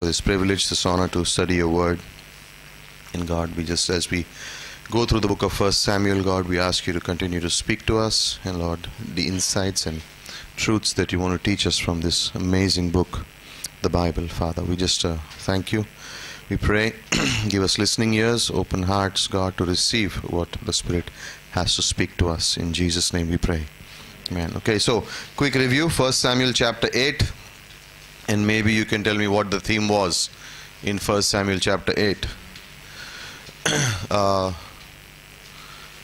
this privilege, this honor to study your word. And God, as we go through the book of 1 Samuel, God, we ask you to continue to speak to us. And Lord, the insights and truths that you want to teach us from this amazing book, the Bible, Father. We just thank you. We pray, give us listening ears, open hearts, God, to receive what the Spirit has to speak to us. In Jesus' name we pray. Amen. Okay, so quick review, 1 Samuel chapter 8. And maybe you can tell me what the theme was in 1 Samuel chapter 8.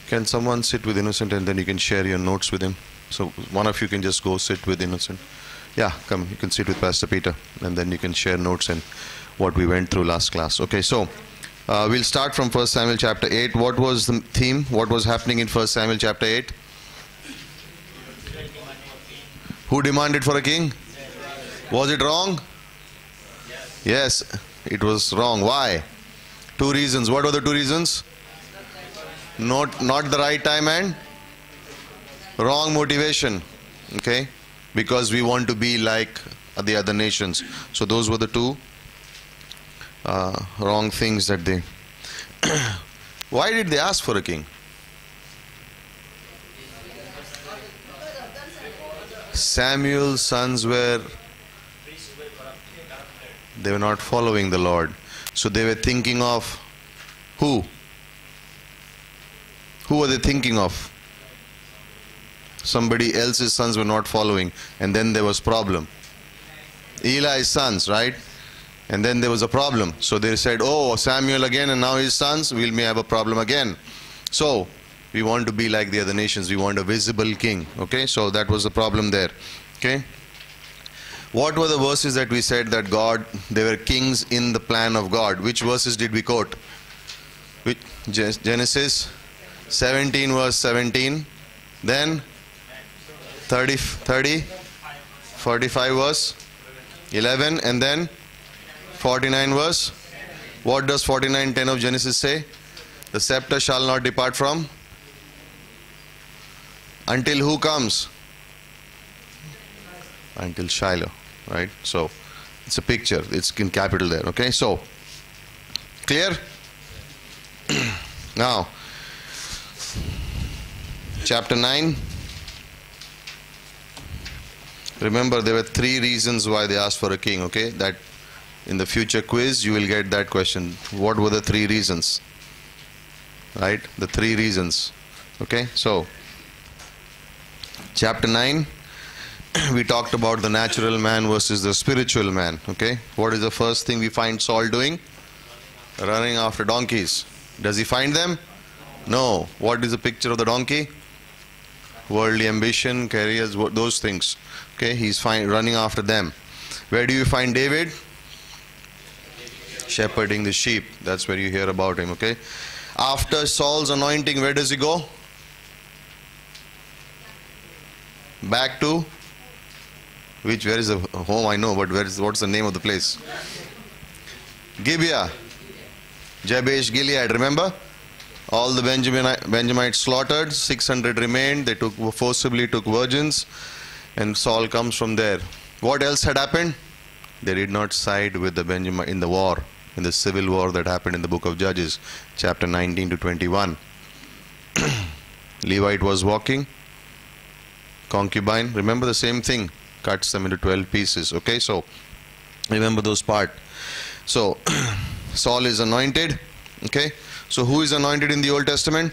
Can someone sit with Innocent and then you can share your notes with him? So one of you can just go sit with Innocent. Yeah, come, you can sit with Pastor Peter and then you can share notes and what we went through last class. Okay, so we'll start from 1 Samuel chapter 8. What was the theme? What was happening in 1 Samuel chapter 8? Who demanded for a king? Was it wrong? Yes, it was wrong. Why? Two reasons. What were the two reasons? Not the right time and wrong motivation. Okay? Because we want to be like the other nations. So those were the two wrong things that they... Why did they ask for a king? Samuel's sons were not following the Lord. So they were thinking of who? Who were they thinking of? Somebody else's sons were not following. And then there was problem. Eli's sons, right? And then there was a problem. So they said, oh, Samuel again and now his sons, we may have a problem again. So we want to be like the other nations. We want a visible king. Okay, so that was the problem there. Okay. What were the verses that we said that God, they were kings in the plan of God? Which verses did we quote? Genesis 17 verse 17. Then 30, 45 verse 11. And then 49 verse. What does 49:10 of Genesis say? The scepter shall not depart from until who comes? Until Shiloh, right? So it's a picture, it's in capital there. Okay, so clear? Now chapter 9. Remember, there were three reasons why they asked for a king. Okay, that in the future quiz you will get that question. What were the three reasons? Right, the three reasons. Okay, so chapter 9, we talked about the natural man versus the spiritual man. Okay, what is the first thing we find Saul doing? Running after donkeys. Does he find them? No. What is the picture of the donkey? Worldly ambition, careers, those things. Okay, he's running after them. Where do you find David? Shepherding the sheep. That's where you hear about him. Okay, after Saul's anointing, where does he go? Back to where is the home? I know, but what's the name of the place? Gibeah, Jabesh Gilead. Remember, all the Benjamites slaughtered. 600 remained. They forcibly took virgins, and Saul comes from there. What else had happened? They did not side with the Benjamite in the war, in the civil war that happened in the book of Judges, chapter 19 to 21. Levite was walking. Concubine, remember the same thing, cuts them into 12 pieces. Okay, so remember those part. So Saul is anointed. Okay, so who is anointed in the Old Testament?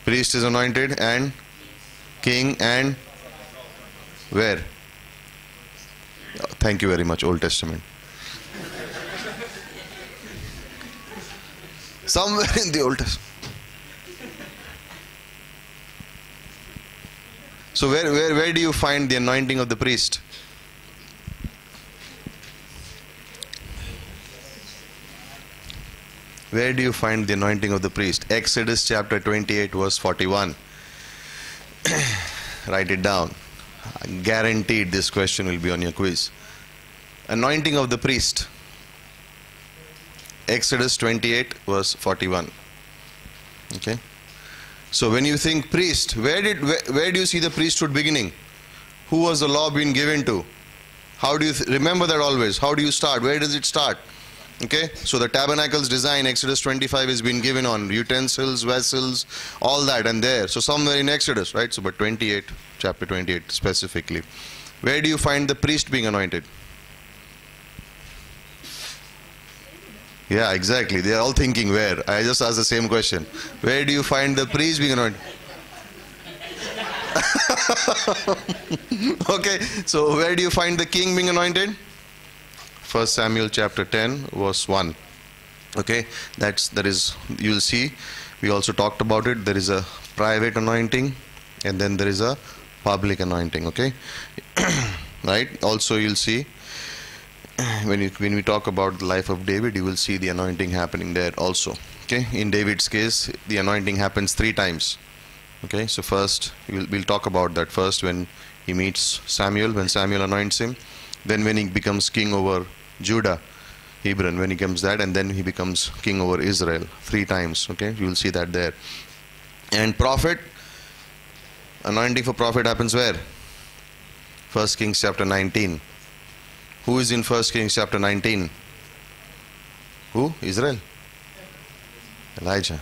Priest is anointed, and king, and where? Thank you very much. Old Testament. Somewhere in the Old Testament. So where do you find the anointing of the priest? Where do you find the anointing of the priest? Exodus chapter 28 verse 41. Write it down. Guaranteed this question will be on your quiz. Anointing of the priest. Exodus 28 verse 41. Okay. So when you think priest, where do you see the priesthood beginning? Who was the law being given to? How do you remember that always? How do you start? Where does it start? Okay, so the tabernacle's design, Exodus 25 has been given on utensils, vessels, all that, and there. So somewhere in Exodus, right? So, but 28, chapter 28 specifically. Where do you find the priest being anointed? Yeah, exactly. They are all thinking where. I just asked the same question. Where do you find the priest being anointed? Okay, so where do you find the king being anointed? 1 Samuel chapter 10 verse 1. Okay, that is, you will see, we also talked about it. There is a private anointing and then there is a public anointing. Okay, right? Also you'll see when we talk about the life of David, you will see the anointing happening there also. Okay, in David's case, the anointing happens 3 times. Okay, so first we'll talk about that. First when he meets Samuel, when Samuel anoints him, then when he becomes king over Judah, Hebron, when he comes that, and then he becomes king over Israel 3 times. Okay, you will see that there. And prophet, anointing for prophet happens where? 1 Kings chapter 19. Who is in 1 Kings chapter 19? Who? Israel? Elijah.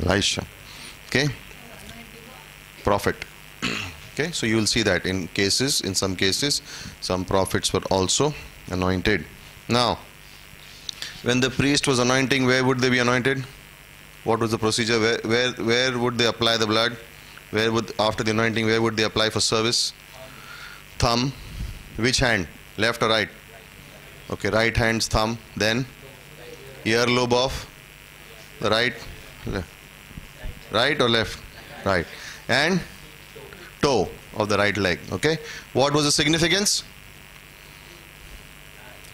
Elisha. Okay? Prophet. Okay, so you will see that in some cases, some prophets were also anointed. Now, when the priest was anointing, where would they be anointed? What was the procedure? Where would they apply the blood? After the anointing, where would they apply for service? Thumb. Which hand? Left or right? Okay, right hand's thumb. Then earlobe of the right. Right or left? Right. And toe of the right leg. Okay. What was the significance?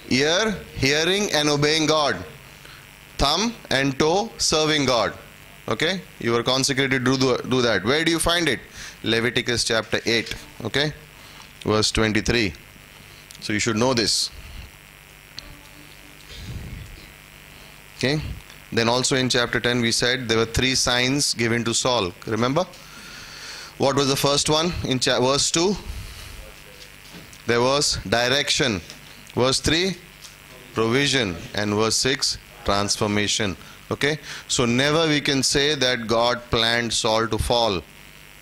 Ear, hearing and obeying God. Thumb and toe, serving God. Okay. You were consecrated to do that. Where do you find it? Leviticus chapter 8. Okay. Verse 23. So you should know this. Okay. Then also in chapter 10 we said there were 3 signs given to Saul. Remember? What was the first one? In verse 2, there was direction. Verse 3, provision. And verse 6, transformation. Okay. So never we can say that God planned Saul to fall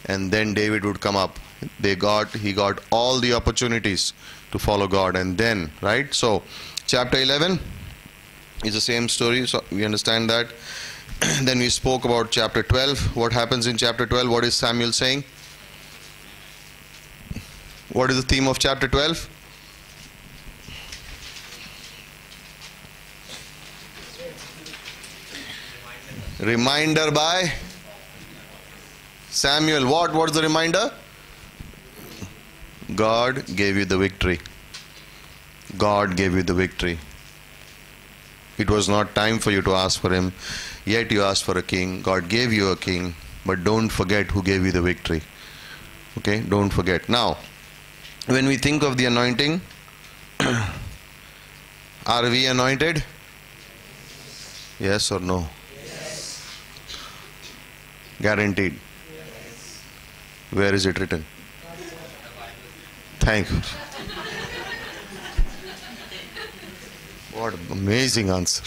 and then David would come up. He got all the opportunities to follow God, and then, right? So chapter 11 is the same story, so we understand that. Then we spoke about chapter 12. What happens in chapter 12? What is Samuel saying? What is the theme of chapter 12? Reminder by Samuel. What was the reminder? God gave you the victory. God gave you the victory. It was not time for you to ask for him, yet you asked for a king. God gave you a king, but don't forget who gave you the victory. Okay, don't forget. Now, when we think of the anointing, are we anointed? Yes or no? Yes. Guaranteed. Yes. Where is it written? Thank you. What an amazing answer.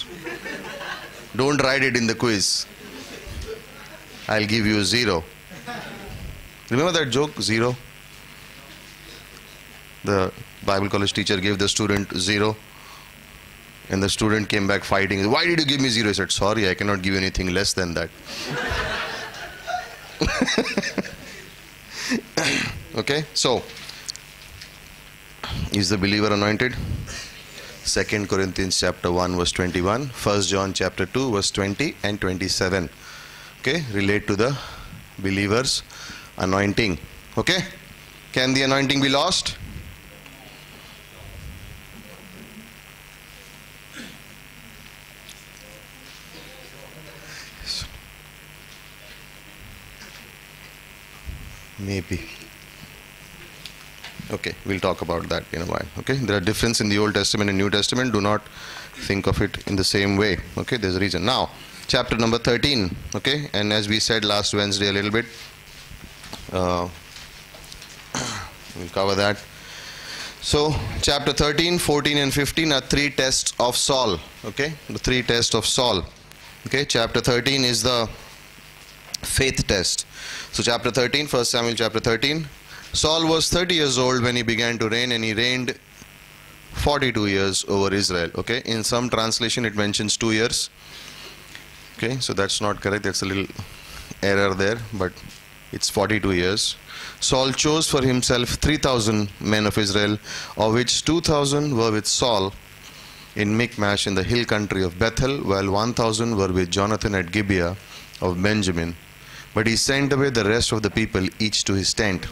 Don't write it in the quiz. I'll give you 0. Remember that joke, 0? The Bible college teacher gave the student 0 and the student came back fighting. Why did you give me 0? He said, sorry, I cannot give you anything less than that. Okay, so is the believer anointed? 2 Corinthians chapter 1 verse 21, 1 John chapter 2 verse 20 and 27. Okay, relate to the believer's anointing. Okay, can the anointing be lost? Maybe. Okay, we'll talk about that in a while. Okay, there are differences in the Old Testament and New Testament. Do not think of it in the same way. Okay, there's a reason. Now, chapter number 13. Okay, and as we said last Wednesday a little bit, we'll cover that. So, chapter 13, 14 and 15 are three tests of Saul. Okay, the three tests of Saul. Okay, chapter 13 is the faith test. So, chapter 13, 1 Samuel chapter 13. Saul was 30 years old when he began to reign, and he reigned 42 years over Israel. Okay, in some translation it mentions 2 years. Okay, so that's not correct, that's a little error there, but it's 42 years. Saul chose for himself 3,000 men of Israel, of which 2,000 were with Saul in Michmash in the hill country of Bethel, while 1,000 were with Jonathan at Gibeah of Benjamin. But he sent away the rest of the people, each to his tent.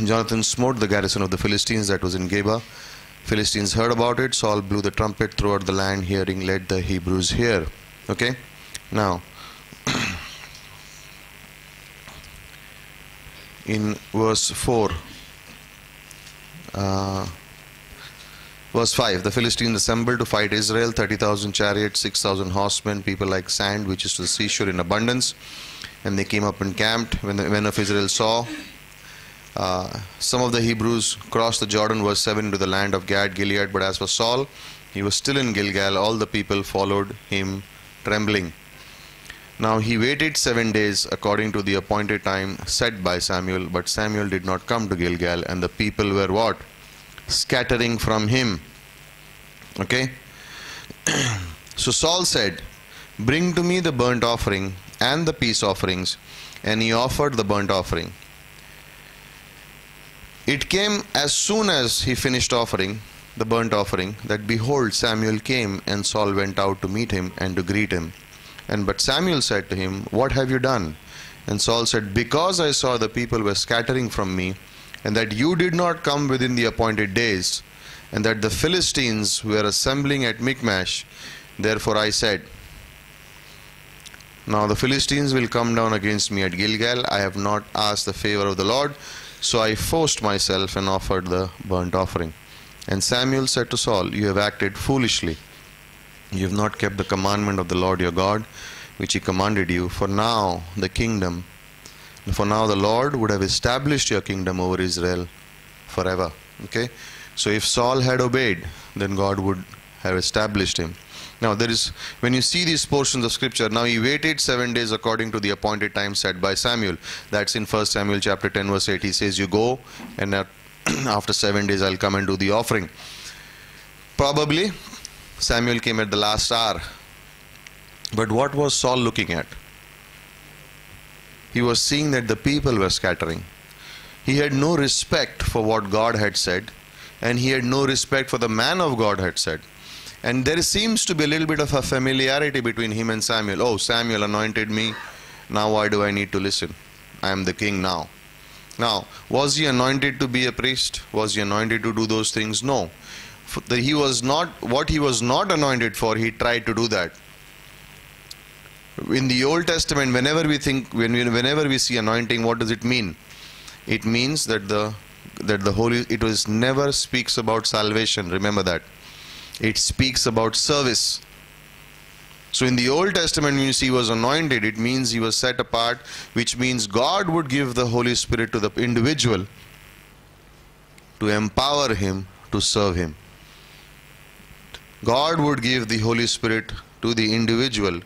Jonathan smote the garrison of the Philistines that was in Geba. Philistines heard about it. Saul blew the trumpet throughout the land, hearing, let the Hebrews hear. Okay, now in verse 4, verse 5, the Philistines assembled to fight Israel, 30,000 chariots, 6,000 horsemen, people like sand which is to the seashore in abundance. And they came up and camped. When the men of Israel saw some of the Hebrews crossed the Jordan, verse 7, into the land of Gad, Gilead. But as for Saul, he was still in Gilgal. All the people followed him trembling. Now he waited 7 days according to the appointed time set by Samuel. But Samuel did not come to Gilgal, and the people were what? Scattering from him. Okay. So Saul said, bring to me the burnt offering and the peace offerings. And he offered the burnt offering. It came as soon as he finished offering the burnt offering, that behold, Samuel came, and Saul went out to meet him and to greet him. But Samuel said to him, what have you done? And Saul said, because I saw the people were scattering from me, and that you did not come within the appointed days, and that the Philistines were assembling at Michmash, therefore I said, now the Philistines will come down against me at Gilgal. I have not asked the favor of the Lord, so I forced myself and offered the burnt offering. And Samuel said to Saul, you have acted foolishly. You have not kept the commandment of the Lord your God, which he commanded you. For now the Lord would have established your kingdom over Israel forever. Okay, so if Saul had obeyed, then God would have established him. Now there is, when you see these portions of scripture, now he waited 7 days according to the appointed time set by Samuel. That's in 1 Samuel chapter 10 verse 8. He says, you go, and after 7 days I'll come and do the offering. Probably Samuel came at the last hour. But what was Saul looking at? He was seeing that the people were scattering. He had no respect for what God had said, and he had no respect for the man of God had said. And there seems to be a little bit of a familiarity between him and Samuel. Oh, Samuel anointed me. Now why do I need to listen? I am the king now. Now, was he anointed to be a priest? Was he anointed to do those things? No. He was not, what he was not anointed for, he tried to do that. In the Old Testament, whenever we see anointing, what does it mean? It means that the Holy, it was never speaks about salvation. Remember that. It speaks about service. So in the Old Testament, when you see he was anointed, it means he was set apart, which means God would give the Holy Spirit to the individual to empower him to serve him. God would give the Holy Spirit to the individual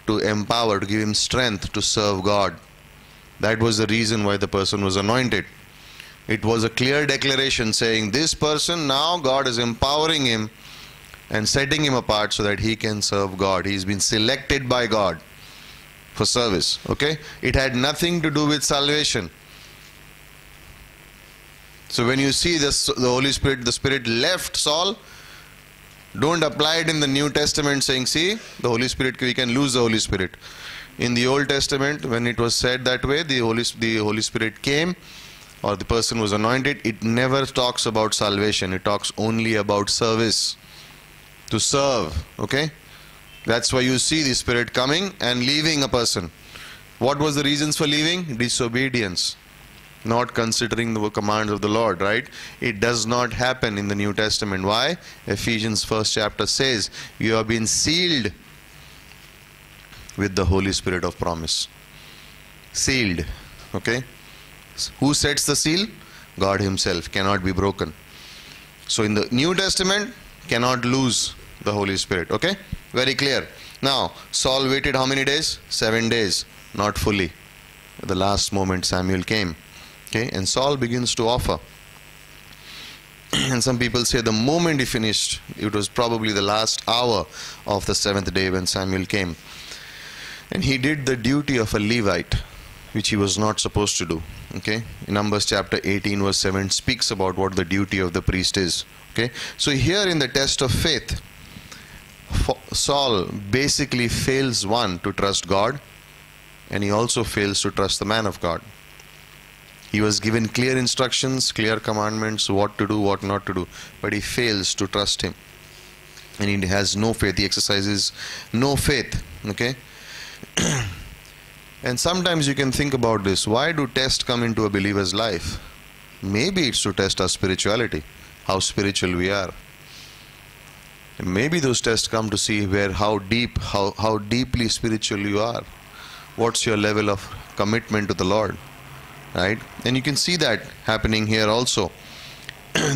to empower, to give him strength to serve God. That was the reason why the person was anointed. It was a clear declaration saying, this person, now God is empowering him and setting him apart so that he can serve God. He's been selected by God for service. Okay? It had nothing to do with salvation. So when you see this, the Holy Spirit, the Spirit left Saul, don't apply it in the New Testament saying, see, the Holy Spirit, we can lose the Holy Spirit. In the Old Testament, when it was said that way, the Holy Spirit came, or the person was anointed, it never talks about salvation. It talks only about service. To serve. Okay? That's why you see the Spirit coming and leaving a person. What was the reasons for leaving? Disobedience. Not considering the commands of the Lord, right? It does not happen in the New Testament. Why? Ephesians 1st chapter says, you have been sealed with the Holy Spirit of promise. Sealed. Okay? Who sets the seal? God himself, cannot be broken. So in the New Testament, cannot lose the Holy Spirit. Okay? Very clear. Now, Saul waited how many days? 7 days. Not fully. At the last moment Samuel came. Okay? And Saul begins to offer. And some people say the moment he finished, it was probably the last hour of the 7th day when Samuel came. And he did the duty of a Levite, which he was not supposed to do. Okay? In Numbers chapter 18 verse 7 speaks about what the duty of the priest is. Okay? So here in the test of faith, Saul basically fails, one, to trust God, and he also fails to trust the man of God. He was given clear instructions, clear commandments, what to do, what not to do, but he fails to trust him. And he has no faith, he exercises no faith. Okay? And sometimes you can think about this. Why do tests come into a believer's life? Maybe it's to test our spirituality, how spiritual we are. And maybe those tests come to see how deeply spiritual you are. What's your level of commitment to the Lord? Right? And you can see that happening here also.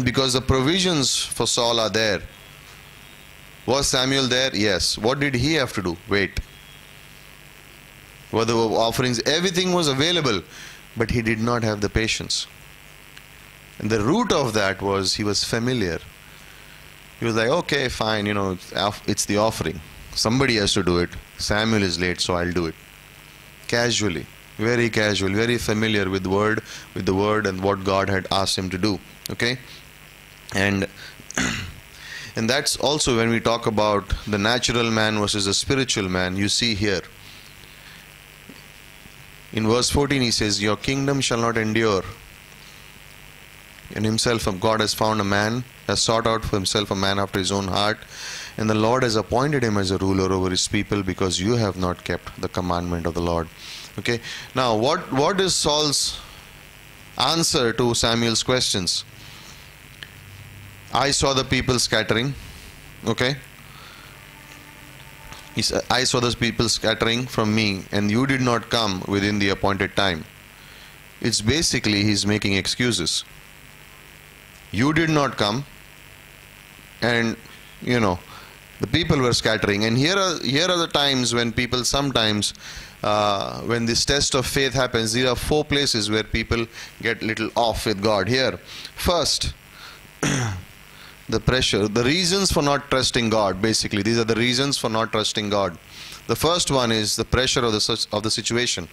Because the provisions for Saul are there. Was Samuel there? Yes. What did he have to do? Wait. Were the offerings, everything was available, but he did not have the patience. And the root of that was he was familiar. He was like, okay, fine, it's the offering. Somebody has to do it. Samuel is late, so I'll do it. Casually, very casual, very familiar with the word and what God had asked him to do. Okay? And that's also when we talk about the natural man versus the spiritual man, you see here. In verse 14 he says, your kingdom shall not endure. In himself God has found a man, has sought out for himself a man after his own heart, and the Lord has appointed him as a ruler over his people, because you have not kept the commandment of the Lord. Okay. Now what is Saul's answer to Samuel's questions? I saw the people scattering. Okay. He said, I saw those people scattering from me, and you did not come within the appointed time. It's basically he's making excuses. You did not come, and the people were scattering. And here are the times when people sometimes, when this test of faith happens, there are 4 places where people get little off with God. Here, first, the pressure, the reasons for not trusting God. Basically, these are the reasons for not trusting God. The first one is the pressure of the situation,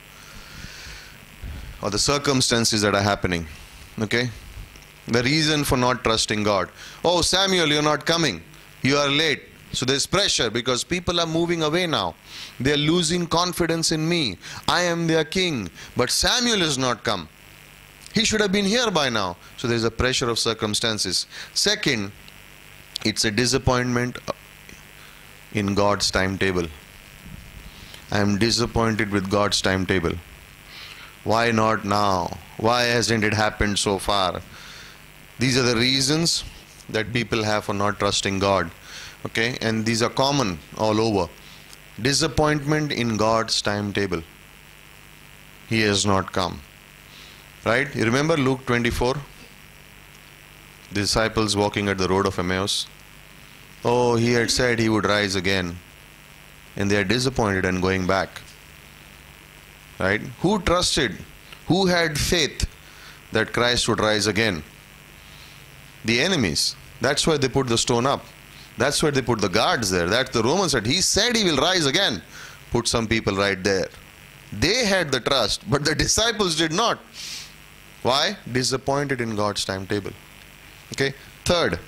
or the circumstances that are happening. Okay? The reason for not trusting God. Oh, Samuel, you're not coming. You are late. So there's pressure because people are moving away now. They're losing confidence in me. I am their king. But Samuel has not come. He should have been here by now. So there's a pressure of circumstances. Second, it's a disappointment in God's timetable. I am disappointed with God's timetable. Why not now? Why hasn't it happened so far? These are the reasons that people have for not trusting God. Okay? And these are common all over. Disappointment in God's timetable. He has not come. Right? You remember Luke 24? The disciples walking at the road of Emmaus. Oh, he had said he would rise again. And they are disappointed and going back. Right? Who trusted? Who had faith that Christ would rise again? The enemies. That's why they put the stone up. That's why they put the guards there. That the Romans said, he said he will rise again. Put some people right there. They had the trust, but the disciples did not. Why? Disappointed in God's timetable. Okay. Third,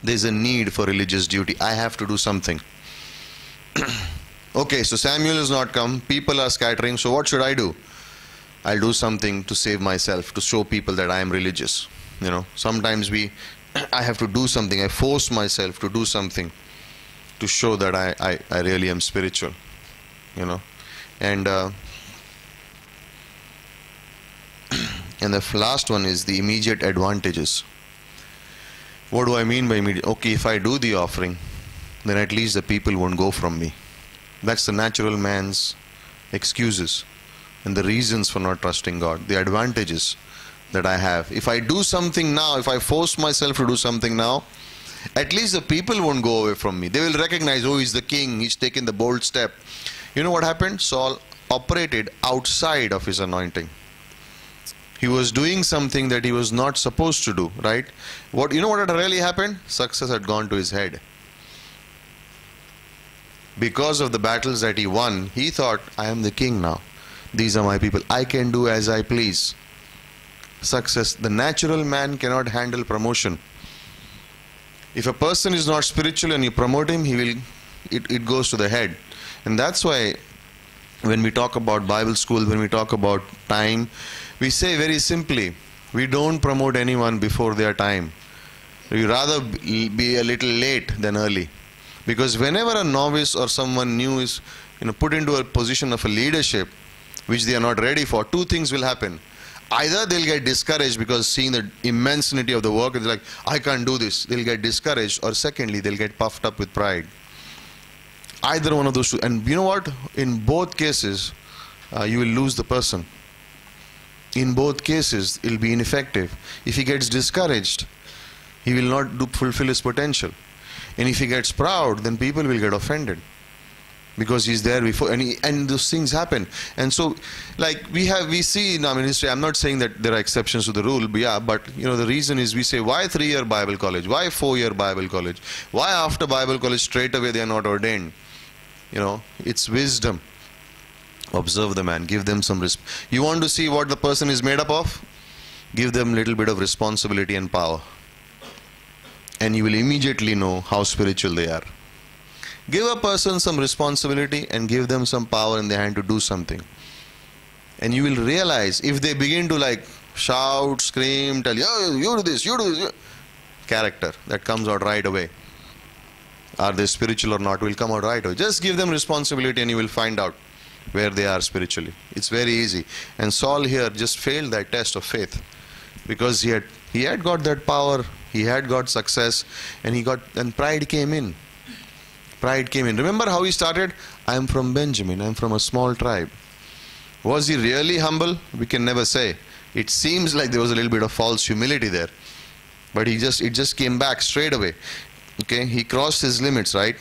there's a need for religious duty. I have to do something. Okay, so Samuel has not come. People are scattering. So what should I do? I'll do something to save myself, to show people that I am religious. Sometimes I have to do something. I force myself to do something to show that I really am spiritual. And and the last one is the immediate advantages. What do I mean by immediate? Okay, if I do the offering, then at least the people won't go from me. That's the natural man's excuses and the reasons for not trusting God. The advantages. that I have. If I do something now, if I force myself to do something now, at least the people won't go away from me. They will recognize, oh, he's the king, he's taken the bold step. You know what happened? Saul operated outside of his anointing. He was doing something that he was not supposed to do, right? You know what had really happened? Success had gone to his head. Because of the battles that he won, he thought, I am the king now. These are my people. I can do as I please. Success. The natural man cannot handle promotion. If a person is not spiritual and you promote him, it goes to the head. And that's why when we talk about Bible school, when we talk about time, we say very simply, we don't promote anyone before their time. We rather be a little late than early. Because whenever a novice or someone new is put into a position of a leadership, which they are not ready for, two things will happen. Either they'll get discouraged because seeing the immensity of the work, it's like, I can't do this. They'll get discouraged. Or secondly, they'll get puffed up with pride. Either one of those two. And you know what? In both cases, you will lose the person. In both cases, it will be ineffective. If he gets discouraged, he will not fulfill his potential. And if he gets proud, then people will get offended. Because he's there before, and those things happen. And so, like we see in our ministry, I'm not saying that there are exceptions to the rule, but yeah, but the reason is we say, why 3-year Bible college? Why 4-year Bible college? Why after Bible college straight away they are not ordained? It's wisdom. Observe the man, give them some you want to see what the person is made up of? Give them a little bit of responsibility and power. And you will immediately know how spiritual they are. Give a person some responsibility and give them some power in their hand to do something. And you will realize, if they begin to shout, scream, tell you, oh, you do this, you do this. Character, that comes out right away. Are they spiritual or not will come out right away. Just give them responsibility and you will find out where they are spiritually. It's very easy. And Saul here just failed that test of faith. Because he had got that power, he had got success, and pride came in. Pride came in. Remember how he started? I am from Benjamin. I am from a small tribe. Was he really humble? We can never say. It seems like there was a little bit of false humility there. But it just came back straight away. Okay, he crossed his limits, right?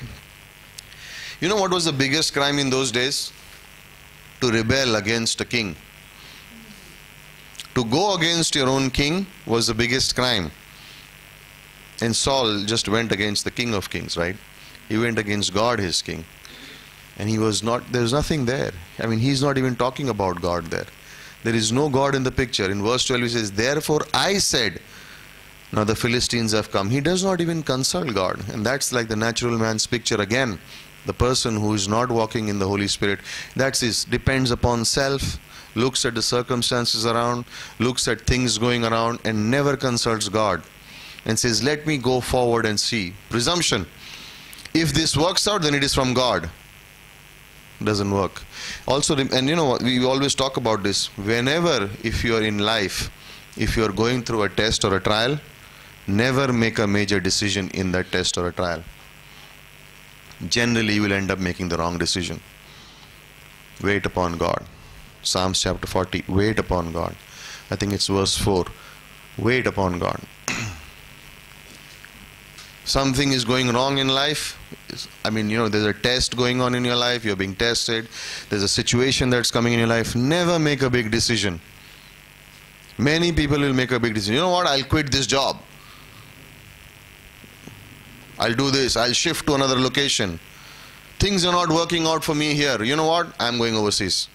You know what was the biggest crime in those days? To rebel against a king. To go against your own king was the biggest crime. And Saul just went against the King of Kings, right? He went against God, his king. And there's nothing there. I mean, he's not even talking about God there. There is no God in the picture. In verse 12 he says, therefore I said, now the Philistines have come. He does not even consult God. And that's like the natural man's picture again. The person who is not walking in the Holy Spirit, depends upon self, looks at the circumstances around, looks at things going around, and never consults God. And says, let me go forward and see. Presumption. If this works out, then it is from God. Doesn't work. Also, and we always talk about this. Whenever, if you are in life, if you are going through a test or a trial, never make a major decision in that test or a trial. Generally, you will end up making the wrong decision. Wait upon God. Psalms chapter 40. Wait upon God. I think it's verse 4. Wait upon God. Something is going wrong in life. There's a test going on in your life. You're being tested. There's a situation that's coming in your life. Never make a big decision. Many people will make a big decision. You know what? I'll quit this job. I'll do this. I'll shift to another location. Things are not working out for me here. You know what? I'm going overseas.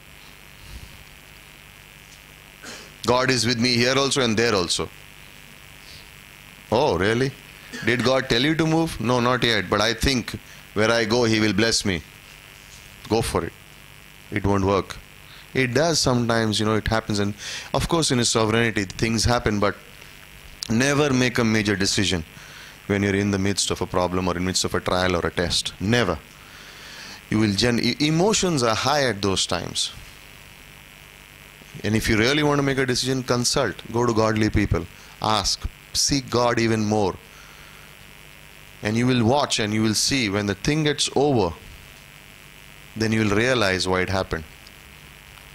God is with me here also and there also. Oh, really? Did God tell you to move? No, not yet. But I think where I go, He will bless me. Go for it. It won't work. It does sometimes, it happens. And of course, in His sovereignty, things happen. But never make a major decision when you're in the midst of a problem or in the midst of a trial or a test. Never. Emotions are high at those times. And if you really want to make a decision, consult. Go to godly people. Ask. Seek God even more. And you will watch and you will see when the thing gets over, then you will realize why it happened.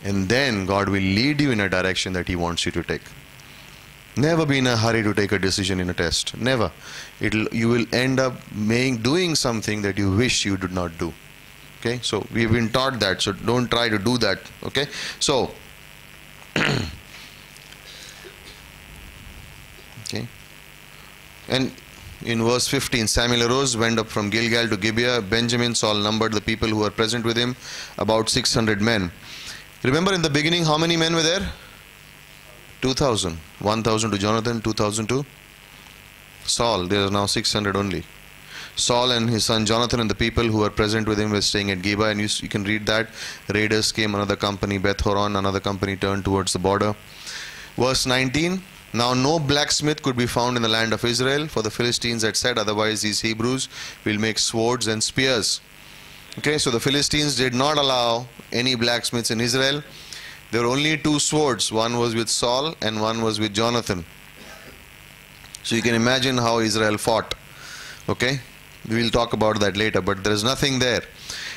And then God will lead you in a direction that He wants you to take. Never be in a hurry to take a decision in a test. Never. You will end up doing something that you wish you did not do. Okay, so we've been taught that, so don't try to do that. Okay, so okay, and in verse 15, Samuel arose, went up from Gilgal to Gibeah. Benjamin, Saul numbered the people who were present with him, about 600 men. Remember in the beginning how many men were there? 2,000. 1,000 to Jonathan, 2,000 to Saul. There are now 600 only. Saul and his son Jonathan and the people who were present with him were staying at Gibeah, and you can read that. Raiders came, another company, Beth Horon, another company turned towards the border. Verse 19, now no blacksmith could be found in the land of Israel, for the Philistines had said, otherwise these Hebrews will make swords and spears. Okay, so the Philistines did not allow any blacksmiths in Israel. There were only two swords, one was with Saul and one was with Jonathan. So you can imagine how Israel fought. Okay, we will talk about that later, but there is nothing there.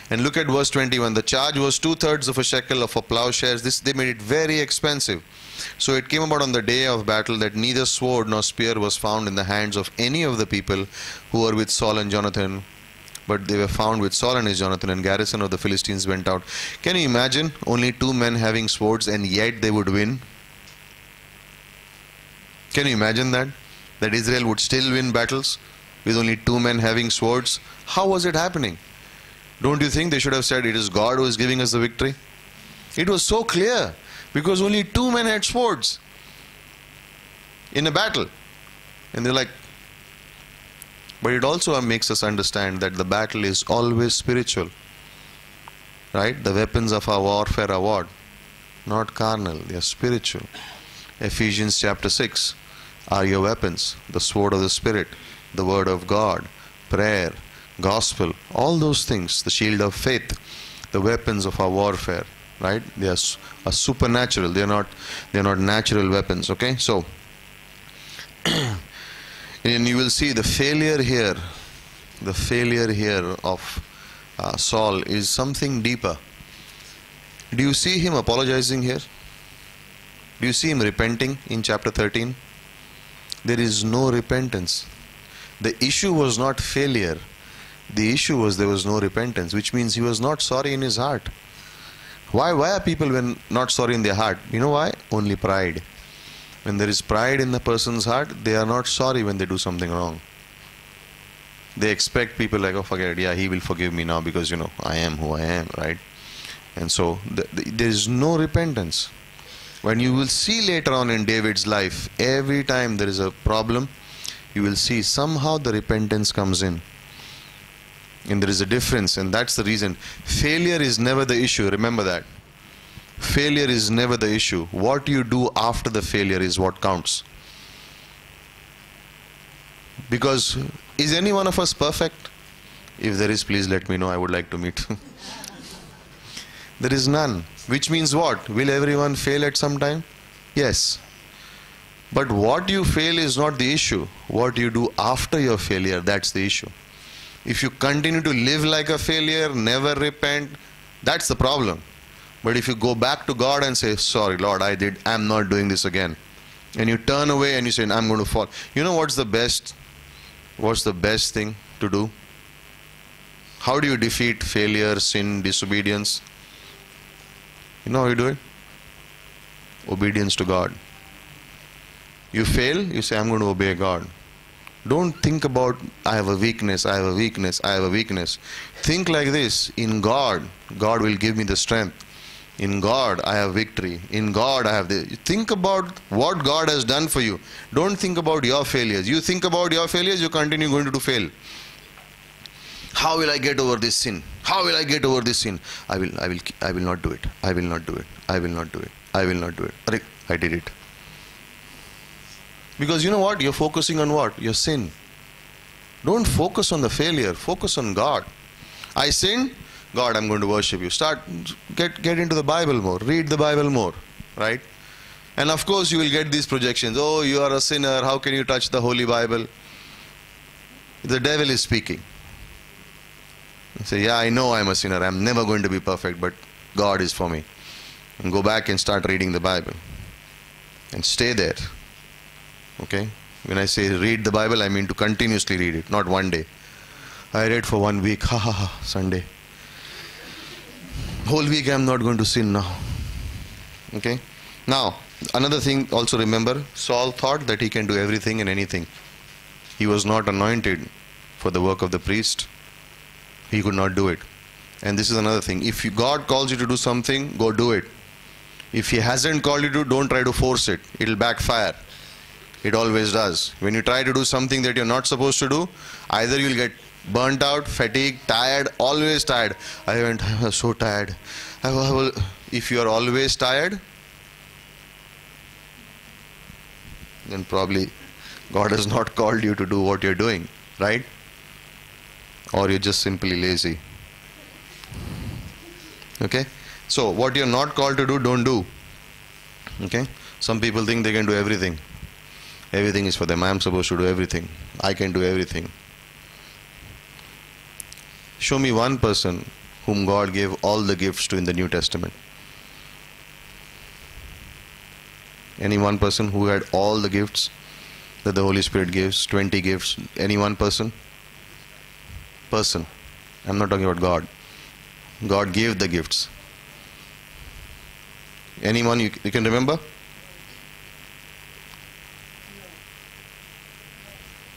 And look at verse 21. The charge was 2/3 of a shekel of a plowshares. They made it very expensive. So it came about on the day of battle that neither sword nor spear was found in the hands of any of the people who were with Saul and Jonathan, but they were found with Saul and his Jonathan, and garrison of the Philistines went out. Can you imagine only two men having swords and yet they would win? Can you imagine that? That Israel would still win battles with only two men having swords? How was it happening? Don't you think they should have said it is God who is giving us the victory? It was so clear because only two men had swords in a battle. And they're like, but it also makes us understand that the battle is always spiritual. Right? The weapons of our warfare are what? Not carnal, they are spiritual. Ephesians chapter 6 are your weapons. The sword of the Spirit, the word of God, prayer, gospel, all those things, the shield of faith, the weapons of our warfare. Right? They are supernatural. They are not natural weapons. Okay? So and you will see the failure here of Saul is something deeper. Do you see him apologizing here? Do you see him repenting in chapter 13? There is no repentance. The issue was not failure. The issue was there was no repentance, which means he was not sorry in his heart. Why are people not sorry in their heart? You know why? Only pride. When there is pride in the person's heart, they are not sorry when they do something wrong. They expect people like, oh, forget it, yeah, he will forgive me now because, I am who I am, right? And so there is no repentance. When you will see later on in David's life, every time there is a problem, you will see somehow the repentance comes in. And there is a difference, and that's the reason. Failure is never the issue, remember that. Failure is never the issue. What you do after the failure is what counts. Because is any one of us perfect? If there is, please let me know. I would like to meet. There is none. Which means what? Will everyone fail at some time? Yes. But what you fail is not the issue. What you do after your failure, that's the issue. If you continue to live like a failure, never repent, that's the problem. But if you go back to God and say, sorry Lord, I'm not doing this again. And you turn away and you say, I'm going to fall. You know what's the best thing to do? How do you defeat failure, sin, disobedience? You know how you do it? Obedience to God. You fail, you say, I'm going to obey God. Don't think about, I have a weakness, I have a weakness, I have a weakness. Think like this, in God, God will give me the strength. In God, I have victory. In God, I have the... Think about what God has done for you. Don't think about your failures. You think about your failures, you continue going to fail. How will I get over this sin? How will I get over this sin? I will not do it. I will not do it. I will not do it. I will not do it. I did it. Because you know what? You're focusing on what? Your sin. Don't focus on the failure. Focus on God. I sinned. God, I'm going to worship you. Get into the Bible more. Read the Bible more. Right? And of course you will get these projections. Oh, you are a sinner. How can you touch the Holy Bible? The devil is speaking. You say, yeah, I know I'm a sinner. I'm never going to be perfect, but God is for me. And go back and start reading the Bible. And stay there. Okay? When I say read the Bible, I mean to continuously read it, not one day. I read for 1 week, ha ha ha, Sunday. Whole week I am not going to sin now. Okay? Now, another thing also remember, Saul thought that he can do everything and anything. He was not anointed for the work of the priest. He could not do it. And this is another thing. If God calls you to do something, go do it. If He hasn't called you to, don't try to force it. It'll backfire. It always does. When you try to do something that you're not supposed to do, either you'll get burnt out, fatigued, tired, always tired. I was so tired. If you are always tired, then probably God has not called you to do what you're doing, right? Or you're just simply lazy. Okay? So, what you're not called to do, don't do. Okay? Some people think they can do everything. Everything is for them. I am supposed to do everything. I can do everything. Show me one person whom God gave all the gifts to in the New Testament. Any one person who had all the gifts that the Holy Spirit gives, 20 gifts. Any one person? Person. I'm not talking about God. God gave the gifts. Anyone you can remember?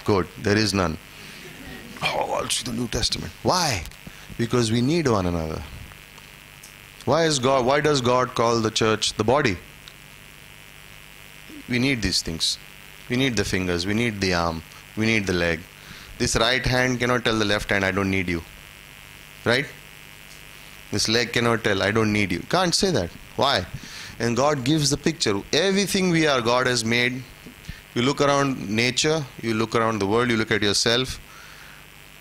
Good. There is none. Oh, also the New Testament. Why? Because we need one another. Why does God call the church the body? We need these things. We need the fingers, we need the arm, we need the leg. This right hand cannot tell the left hand, I don't need you. Right? This leg cannot tell, I don't need you. Can't say that. Why? And God gives the picture. Everything we are, God has made. You look around nature, you look around the world, you look at yourself.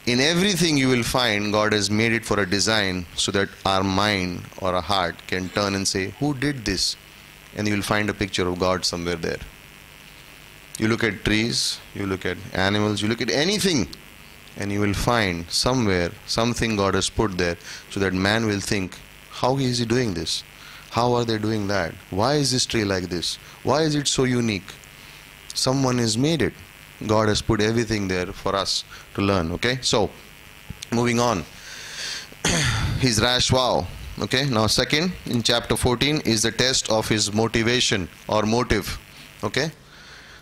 In everything you will find God has made it for a design so that our mind or our heart can turn and say, who did this? And you will find a picture of God somewhere there. You look at trees, you look at animals, you look at anything, and you will find somewhere something God has put there so that man will think, how is he doing this? How are they doing that? Why is this tree like this? Why is it so unique? Someone has made it. God has put everything there for us to learn. Okay, so moving on. His rash vow. Okay, now second in chapter 14 is the test of his motivation or motive. Okay,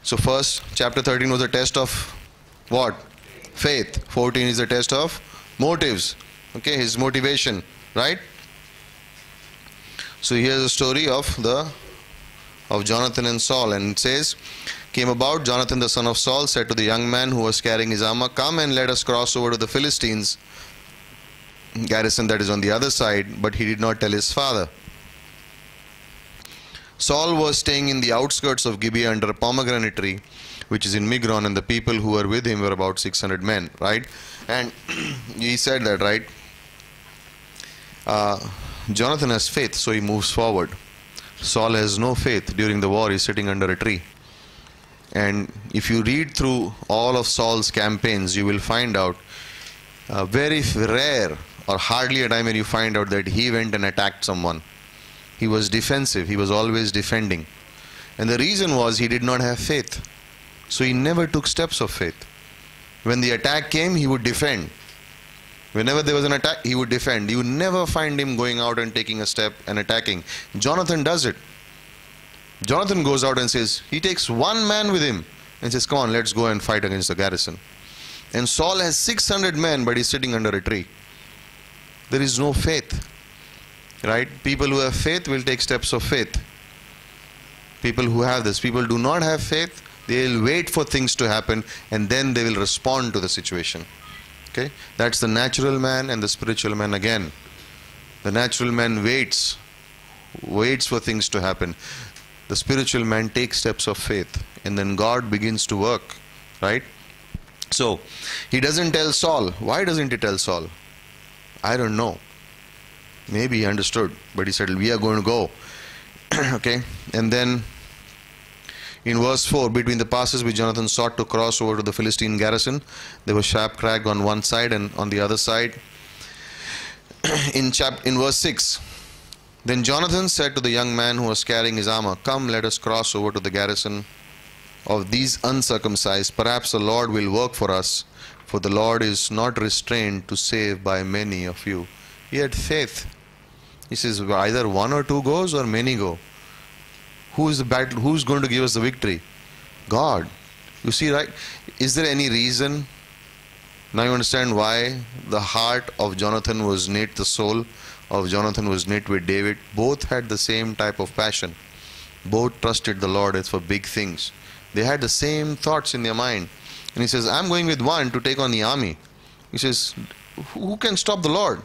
so first chapter 13 was a test of what? Faith. 14 is a test of motives. Okay, his motivation, right? So here's the story of Jonathan and Saul, and it says, came about, Jonathan the son of Saul said to the young man who was carrying his armor, come and let us cross over to the Philistines garrison that is on the other side, but he did not tell his father. Saul was staying in the outskirts of Gibeah under a pomegranate tree, which is in Migron, and the people who were with him were about 600 men, right? And he said that, right? Jonathan has faith, so he moves forward. Saul has no faith. During the war, he's sitting under a tree. And if you read through all of Saul's campaigns, you will find out very rare or hardly a time when you find out that he went and attacked someone. He was defensive. He was always defending. And the reason was he did not have faith. So he never took steps of faith. When the attack came, he would defend. Whenever there was an attack, he would defend. You would never find him going out and taking a step and attacking. Jonathan does it. Jonathan goes out and says, he takes one man with him and says, come on, let's go and fight against the garrison. And Saul has 600 men, but he's sitting under a tree. There is no faith, right? People who have faith will take steps of faith. People who have this, people do not have faith, they will wait for things to happen and then they will respond to the situation. Okay, that's the natural man and the spiritual man again. The natural man waits for things to happen. The spiritual man takes steps of faith, and then God begins to work, right? So, he doesn't tell Saul. Why doesn't he tell Saul? I don't know. Maybe he understood, but he said, we are going to go. Okay, and then in verse 4, between the passes which Jonathan sought to cross over to the Philistine garrison, there was sharp crag on one side and on the other side. In verse 6, then Jonathan said to the young man who was carrying his armor, come, let us cross over to the garrison of these uncircumcised, perhaps the Lord will work for us, for the Lord is not restrained to save by many of you. He had faith. He says either one or two goes or many go. Who is the battle? Who's going to give us the victory? God. You see, right? Is there any reason? Now you understand why the heart of Jonathan was knit, the soul of Jonathan was knit with David. Both had the same type of passion. Both trusted the Lord as for big things. They had the same thoughts in their mind. And he says, I'm going with one to take on the army. He says, who can stop the Lord?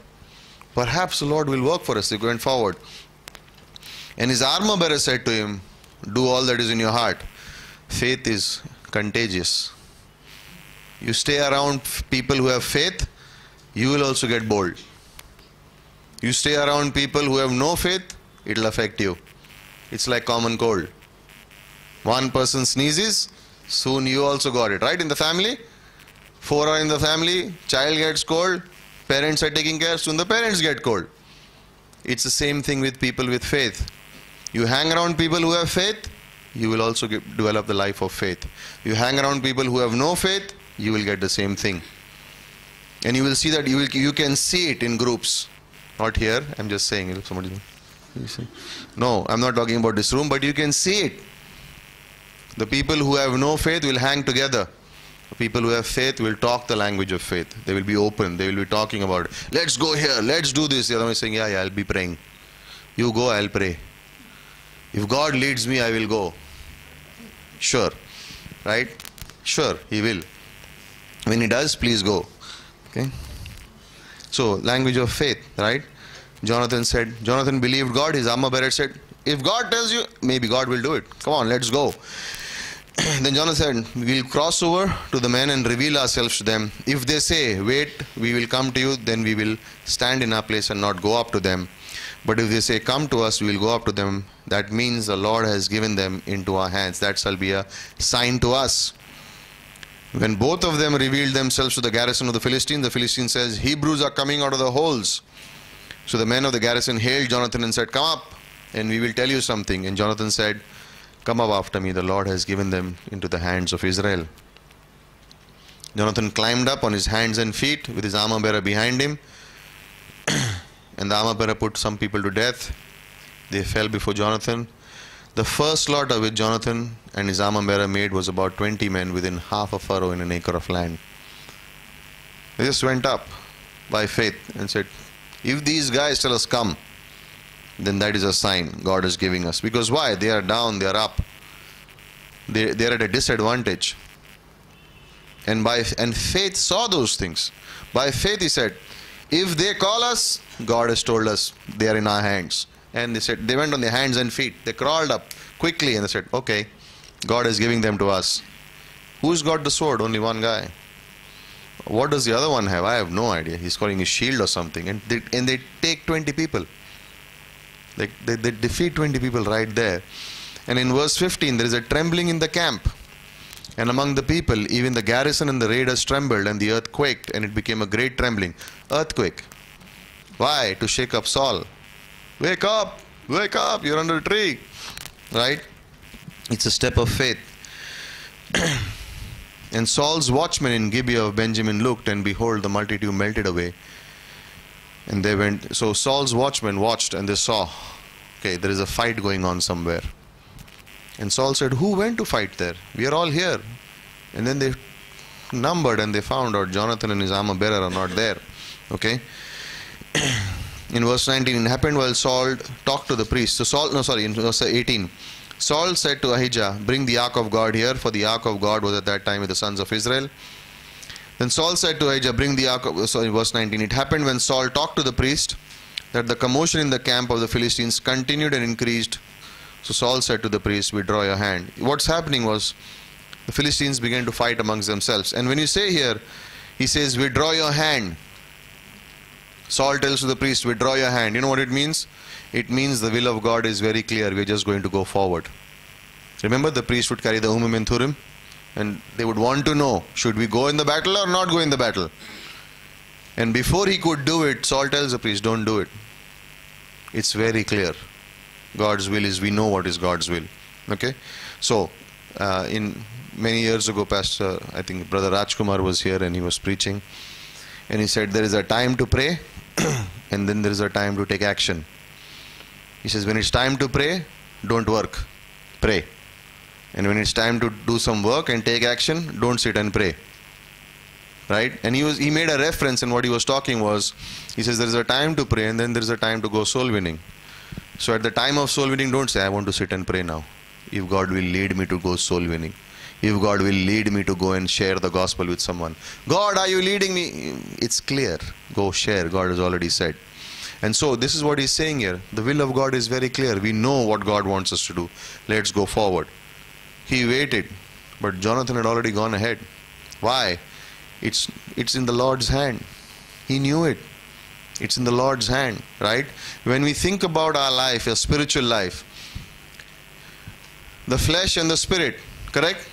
Perhaps the Lord will work for us. They went forward. And his armor bearer said to him, do all that is in your heart. Faith is contagious. You stay around people who have faith, you will also get bold. You stay around people who have no faith, it will affect you. It's like common cold. One person sneezes, soon you also got it. Right? In the family, 4 are in the family, child gets cold, parents are taking care, soon the parents get cold. It's the same thing with people with faith. You hang around people who have faith, you will also develop the life of faith. You hang around people who have no faith, you will get the same thing. And you will see that you can see it in groups. Not here, I'm just saying, if somebody... No, I'm not talking about this room, but you can see it. The people who have no faith will hang together. The people who have faith will talk the language of faith. They will be open, they will be talking about it. Let's go here, let's do this. The other one is saying, yeah, I'll be praying. You go, I'll pray. If God leads me, I will go. Sure. Right? Sure, He will. When He does, please go. Okay? So, language of faith, right? Jonathan believed God. His armor bearer said, if God tells you, maybe God will do it. Come on, let's go. Then Jonathan said, we'll cross over to the men and reveal ourselves to them. If they say, wait, we will come to you, then we will stand in our place and not go up to them. But if they say, come to us, we will go up to them. That means the Lord has given them into our hands. That shall be a sign to us. When both of them revealed themselves to the garrison of the Philistine says, Hebrews are coming out of the holes. So the men of the garrison hailed Jonathan and said, come up, and we will tell you something. And Jonathan said, come up after me, the Lord has given them into the hands of Israel. Jonathan climbed up on his hands and feet with his armor bearer behind him. And the armor bearer put some people to death. They fell before Jonathan. The first slaughter which Jonathan and his armor bearer made was about 20 men within half a furrow in an acre of land. They just went up by faith and said, if these guys tell us come, then that is a sign God is giving us. Because why? They are down, they are up. They are at a disadvantage. And faith saw those things. By faith he said, if they call us, God has told us they are in our hands. And they went on their hands and feet. They crawled up quickly and they said, okay, God is giving them to us. Who's got the sword? Only one guy. What does the other one have? I have no idea. He's calling his shield or something. And they take 20 people. They defeat 20 people right there. And in verse 15, there is a trembling in the camp. And among the people, even the garrison and the raiders trembled, and the earth quaked, and it became a great trembling. Earthquake. Why? To shake up Saul. Wake up, you're under a tree. Right? It's a step of faith. And Saul's watchmen in Gibeah of Benjamin looked, and behold, the multitude melted away. And they went, so Saul's watchmen watched, and they saw, okay, there is a fight going on somewhere. And Saul said, who went to fight there? We are all here. And then they numbered and they found out Jonathan and his armor bearer are not there. Okay. In verse 19, it happened while Saul talked to the priest. So in verse 18, Saul said to Ahijah, bring the ark of God here, for the ark of God was at that time with the sons of Israel. Then Saul said to Ahijah, bring the ark of, verse 19, it happened when Saul talked to the priest that the commotion in the camp of the Philistines continued and increased. So Saul said to the priest, withdraw your hand. What's happening was, the Philistines began to fight amongst themselves. And when you say here, he says, withdraw your hand. Saul tells to the priest, withdraw your hand. You know what it means? It means the will of God is very clear. We're just going to go forward. Remember, the priest would carry the Urim and Thummim, and they would want to know, should we go in the battle or not go in the battle? And before he could do it, Saul tells the priest, don't do it. It's very clear. God's will is, we know what is God's will. Okay? So, In many years ago, Pastor, I think Brother Rajkumar was here and he was preaching. And he said, there is a time to pray and then there is a time to take action. He says, when it's time to pray, don't work, pray. And when it's time to do some work and take action, don't sit and pray. Right? And he made a reference, and what he was talking was, he says there is a time to pray and then there is a time to go soul winning. So at the time of soul winning, don't say, I want to sit and pray now. If God will lead me to go soul winning, if God will lead me to go and share the gospel with someone, God, are you leading me? It's clear. Go share. God has already said. And so this is what he's saying here. The will of God is very clear. We know what God wants us to do. Let's go forward. He waited, but Jonathan had already gone ahead. Why? It's in the Lord's hand. He knew it. It's in the Lord's hand, right? When we think about our life, a spiritual life, the flesh and the spirit, correct,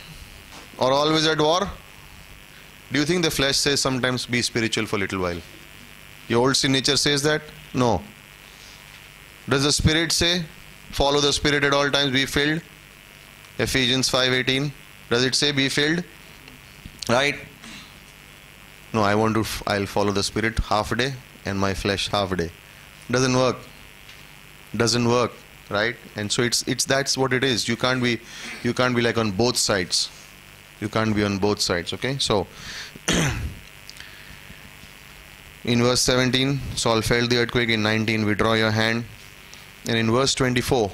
are always at war. Do you think the flesh says sometimes be spiritual for a little while? Your old sin nature says that? No. Does the spirit say follow the spirit at all times, be filled? Ephesians 5:18. Does it say be filled? Right? No, I'll follow the spirit half a day and my flesh half a day. Doesn't work. Doesn't work, right? And so that's what it is. You can't be like on both sides. You can't be on both sides, okay? So in verse 17, Saul felt the earthquake. In 19, withdraw your hand. And in verse 24,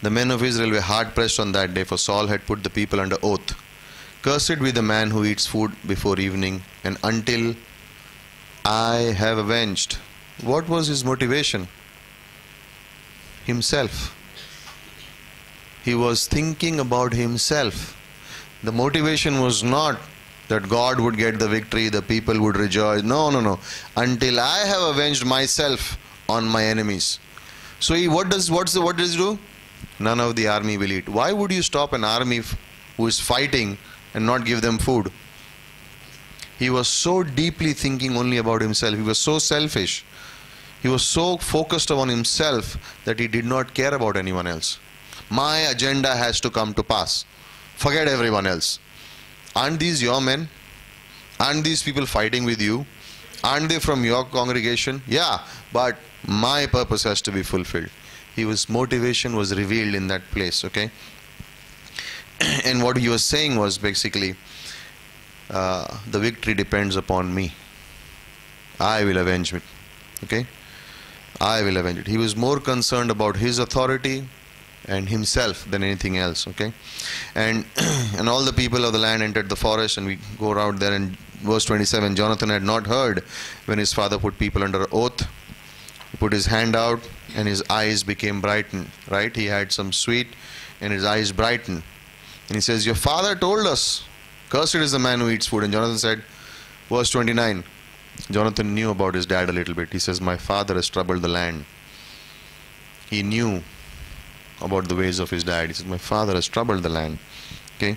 the men of Israel were hard pressed on that day, for Saul had put the people under oath. Cursed be the man who eats food before evening, and until I have avenged. What was his motivation? Himself. He was thinking about himself. The motivation was not that God would get the victory, the people would rejoice. No. Until I have avenged myself on my enemies. So what does he do? None of the army will eat. Why would you stop an army who is fighting and not give them food? He was so deeply thinking only about himself. He was so selfish. He was so focused on himself that he did not care about anyone else. My agenda has to come to pass. Forget everyone else. Aren't these your men? Aren't these people fighting with you? Aren't they from your congregation? Yeah, but my purpose has to be fulfilled. His motivation was revealed in that place, okay? And what he was saying was basically, the victory depends upon me. I will avenge it, okay? I will avenge it. He was more concerned about his authority and himself than anything else, okay? And all the people of the land entered the forest, and we go around there in verse 27. Jonathan had not heard when his father put people under oath. He put his hand out and his eyes became brightened, right? He had some sweet and his eyes brightened. And he says, your father told us, cursed is the man who eats food. And Jonathan said, verse 29, Jonathan knew about his dad a little bit. He says, my father has troubled the land. He knew about the ways of his dad. He says, my father has troubled the land. Okay?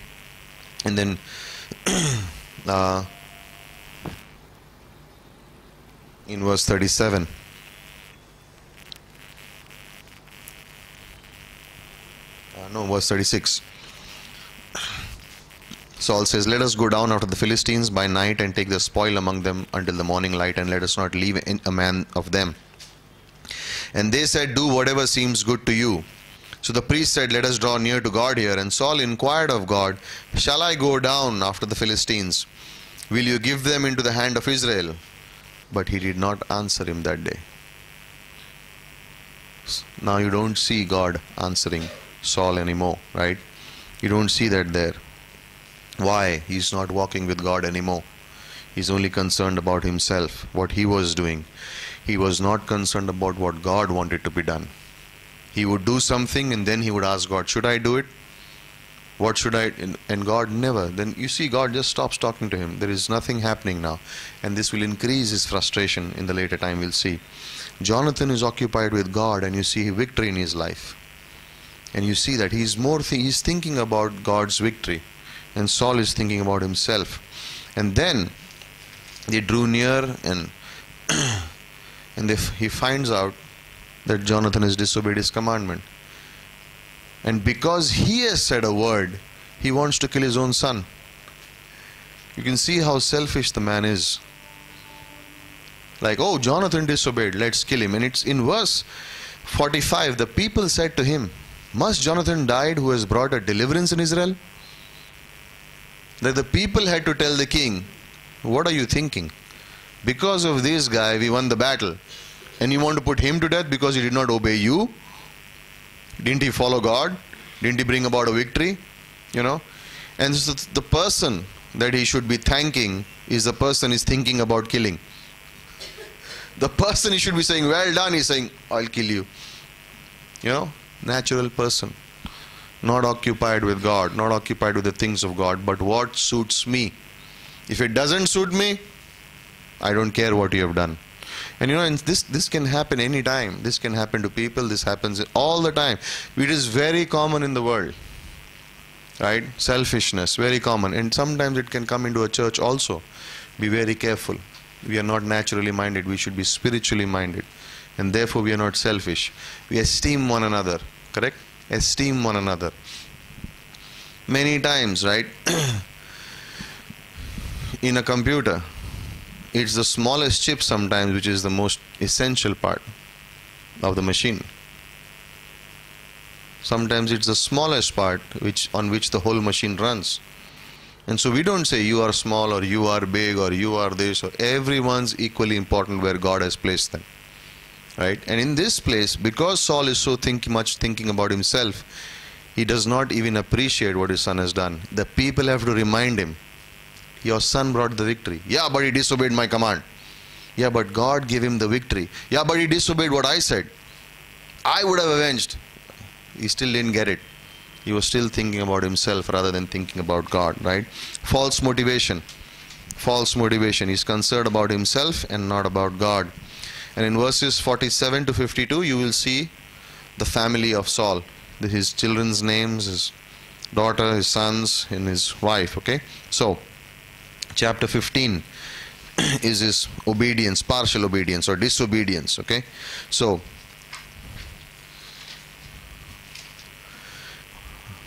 And then in verse 37, verse 36, Saul says, let us go down after the Philistines by night and take the spoil among them until the morning light, and let us not leave a man of them. And they said, do whatever seems good to you. So the priest said, let us draw near to God here. And Saul inquired of God, shall I go down after the Philistines? Will you give them into the hand of Israel? But he did not answer him that day. Now you don't see God answering Saul anymore, right? You don't see that there. Why? He's not walking with God anymore. He's only concerned about himself, what he was doing. He was not concerned about what God wanted to be done. He would do something and then he would ask God, should I do it? What should I? And God never. Then you see, God just stops talking to him. There is nothing happening now. And this will increase his frustration in the later time, we'll see. Jonathan is occupied with God, and you see victory in his life. And you see that he's thinking about God's victory. And Saul is thinking about himself. And then they drew near, and he finds out that Jonathan has disobeyed his commandment. And because he has said a word, he wants to kill his own son. You can see how selfish the man is. Like, oh, Jonathan disobeyed, let's kill him. And it's in verse 45, the people said to him, must Jonathan die who has brought a deliverance in Israel? That the people had to tell the king, what are you thinking? Because of this guy we won the battle. And you want to put him to death because he did not obey you? Didn't he follow God? Didn't he bring about a victory? You know? And so the person that he should be thanking is the person he's thinking about killing. The person he should be saying, well done, he's saying, I'll kill you. You know? Natural person. Not occupied with God, not occupied with the things of God, but what suits me. If it doesn't suit me, I don't care what you have done. And you know, and this can happen anytime. This can happen to people. This happens all the time. It is very common in the world. Right? Selfishness, very common. And sometimes it can come into a church also. Be very careful. We are not naturally minded. We should be spiritually minded. And therefore we are not selfish. We esteem one another. Correct? Esteem one another. Many times, right? In a computer, it's the smallest chip sometimes which is the most essential part of the machine. Sometimes it's the smallest part on which the whole machine runs. And so we don't say you are small or you are big or you are this, or everyone's equally important where God has placed them. Right? And in this place, because Saul is so much thinking about himself, he does not even appreciate what his son has done. The people have to remind him, your son brought the victory. Yeah, but he disobeyed my command. Yeah, but God gave him the victory. Yeah, but he disobeyed what I said. I would have avenged. He still didn't get it. He was still thinking about himself rather than thinking about God, right? False motivation. False motivation. He's concerned about himself and not about God. And in verses 47 to 52, you will see the family of Saul. His children's names, his daughter, his sons, and his wife, okay? So, chapter 15 is his obedience, partial obedience or disobedience, okay? So,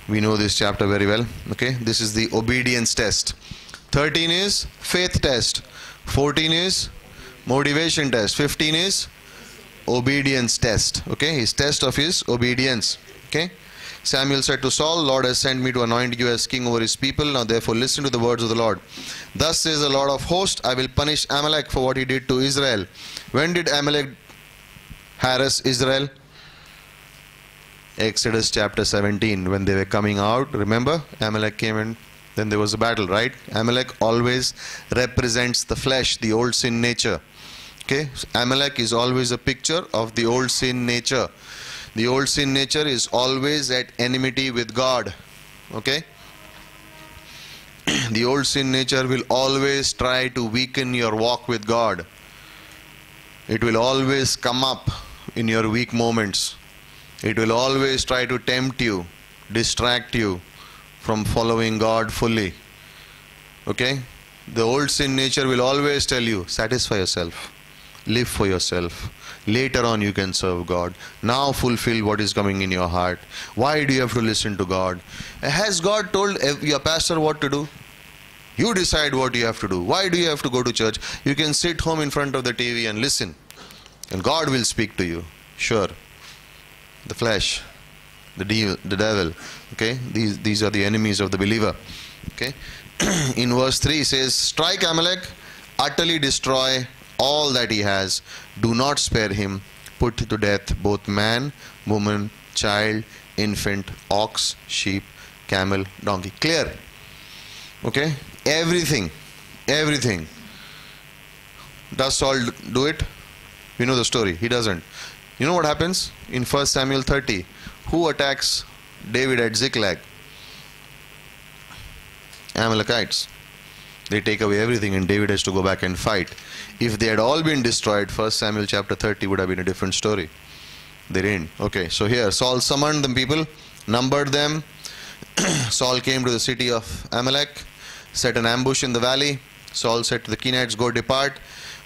we know this chapter very well, okay? This is the obedience test. 13 is faith test. 14 is motivation test. 15 is obedience test, okay? His test of his obedience, okay? Samuel said to Saul, Lord has sent me to anoint you as king over his people. Now therefore listen to the words of the Lord. Thus says the Lord of hosts, I will punish Amalek for what he did to Israel. When did Amalek harass Israel? Exodus chapter 17, when they were coming out, remember, Amalek came in, then there was a battle, right? Amalek always represents the flesh, the old sin nature. Okay, Amalek is always a picture of the old sin nature. The old sin nature is always at enmity with God. Okay, the old sin nature will always try to weaken your walk with God. It will always come up in your weak moments. It will always try to tempt you, distract you from following God fully. Okay? The old sin nature will always tell you, satisfy yourself, live for yourself. Later on you can serve God. Now fulfill what is coming in your heart. Why do you have to listen to God? Has God told your pastor what to do? You decide what you have to do. Why do you have to go to church? You can sit home in front of the TV and listen. And God will speak to you. Sure. The flesh, the devil, okay, these are the enemies of the believer, okay. In verse 3 he says, strike Amalek, utterly destroy all that he has, do not spare him, put to death both man, woman, child, infant, ox, sheep, camel, donkey. Clear? Okay, everything. Does Saul do it? We know the story. He doesn't. You know what happens in 1 Samuel 30? Who attacks David at Ziklag? Amalekites. They take away everything and David has to go back and fight. If they had all been destroyed, 1 Samuel chapter 30 would have been a different story. They didn't. Okay, so here Saul summoned the people, numbered them. Saul came to the city of Amalek, set an ambush in the valley. Saul said to the Kenites, go depart.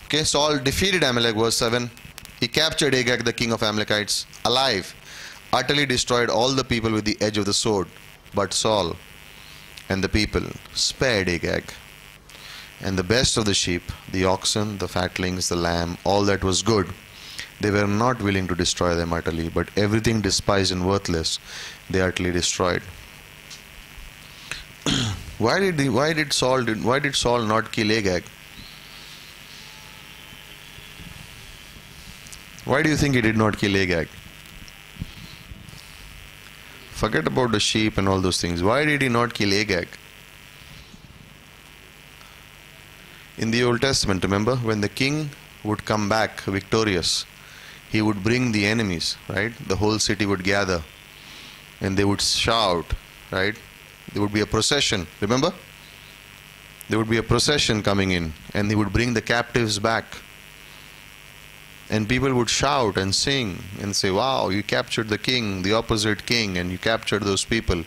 Okay, Saul defeated Amalek, verse 7. He captured Agag, the king of Amalekites, alive, utterly destroyed all the people with the edge of the sword. But Saul and the people spared Agag, and the best of the sheep, the oxen, the fatlings, the lamb, all that was good. They were not willing to destroy them utterly, but everything despised and worthless, they utterly destroyed. Why did Saul not kill Agag? Why do you think he did not kill Agag? Forget about the sheep and all those things. Why did he not kill Agag? In the Old Testament, remember, when the king would come back victorious, he would bring the enemies, right? The whole city would gather and they would shout, right? There would be a procession, remember? There would be a procession coming in and he would bring the captives back. And people would shout and sing and say, wow, you captured the king, the opposite king, and you captured those people.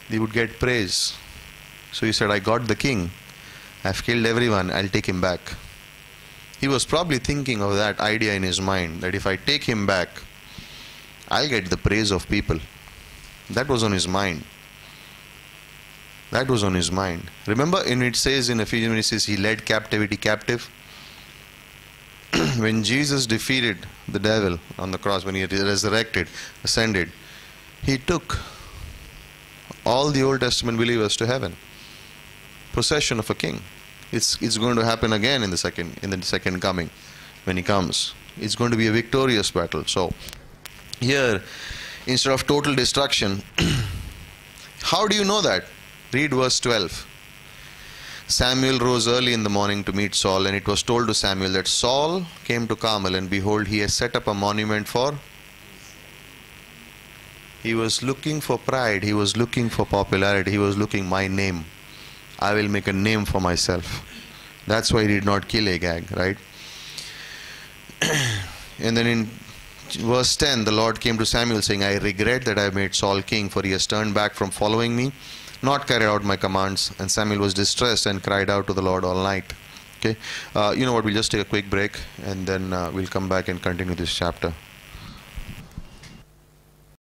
They would get praise. So he said, I got the king. I've killed everyone, I'll take him back. He was probably thinking of that idea in his mind, that if I take him back, I'll get the praise of people. That was on his mind. That was on his mind. Remember, it says in Ephesians, when it says he led captivity captive? When Jesus defeated the devil on the cross, when he resurrected, ascended, he took all the Old Testament believers to heaven. Procession of a king. It's going to happen again in the second coming, when he comes. It's going to be a victorious battle. So here, instead of total destruction, how do you know that? Read verse 12. Samuel rose early in the morning to meet Saul, and it was told to Samuel that Saul came to Carmel, and behold, he has set up a monument for. He was looking for pride, he was looking for popularity, he was looking, my name. I will make a name for myself. That's why he did not kill Agag, right? And then in verse 10, the Lord came to Samuel saying, I regret that I made Saul king, for he has turned back from following me, not carried out my commands. And Samuel was distressed and cried out to the Lord all night. Okay, you know what, we'll just take a quick break and then we'll come back and continue this chapter.